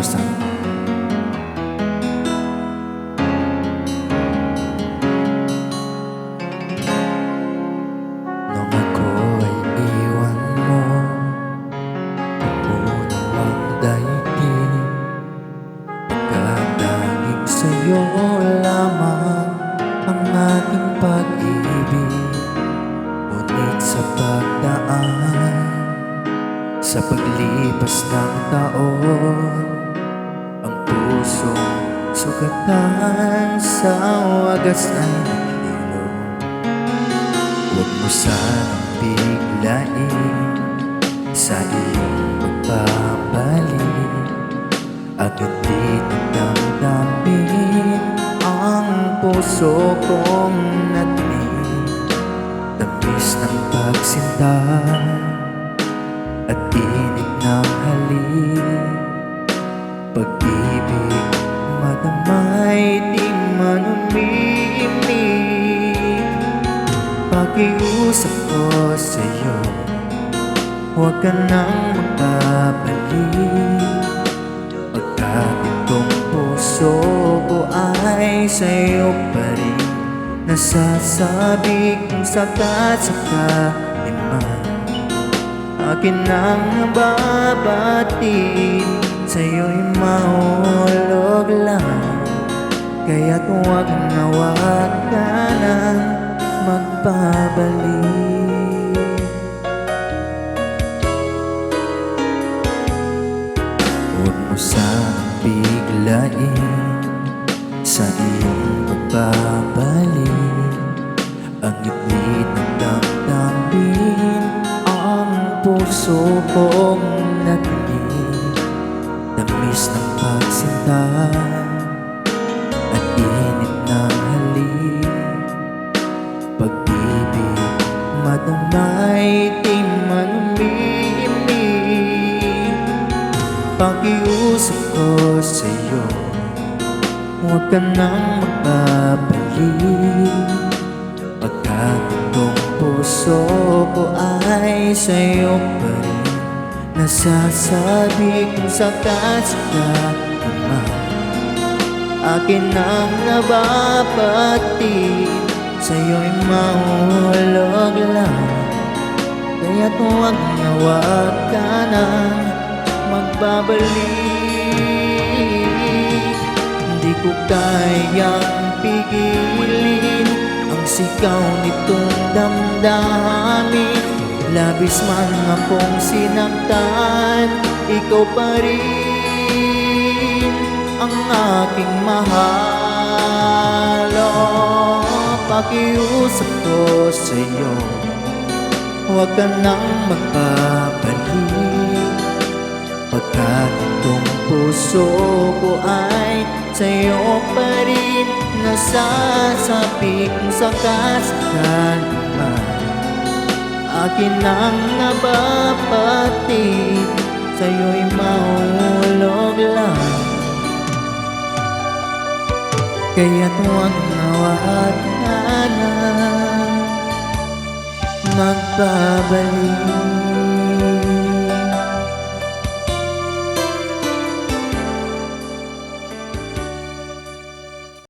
Basta nung ako ay iwan mo, tumunaw ang daigdig, pagkatanging sa'yo lamang ang ating pag-ibig. Ngunit sa pagdaan, sa paglipas ng taon, ang pusong sugatan sa wagas ay naghilo. Huwag mo sanang biglain sa iyong pagbabalik, at hindi nagdamdamin ang puso kong natnig. Tamis ng pagsinta at init ng halik, pag-ibig madamay di man umiimig. Pakiusap ko sa'yo, huwag ka nang magbabalik, pagkat itong puso ko ay sa'yo pa rin. Nasasabi kong saka-saka liman, akin ang nababatid, sa'yo'y mahulog lang. Kaya't huwag na huwag ka nang magbabalik. Huwag mo sanang biglain sa iyong pagbabalik, ang itlit ng damdamin ang puso kong natnig. Tamis ng pagsinta at init ng halik, pag-ibig madamay di man umiimig. Pakiusap ko sa'yo, huwag ka nang magbabalik, pagkat itong puso ko ay sa'yo pa rin. Nasasabi kong saka-saka naman, akin ang nababatid, sa'yo'y mahulog lang. Kaya't huwag na huwag ka nang magbabalik. Di ko kayang pigilin ang sigaw nitong damdamin. Labis man akong sinaktan, ikaw pa rin ang aking mahal. Pakiusap ko sa'yo, huwag ka nang magbabalik, pagkat itong puso ko ay sa'yo pa rin. Nasasabi kong saka-saka naman, akin ang nababatid, sa'yo'y mahulog lang. Kaya't huwag na huwag ka na magbabalik.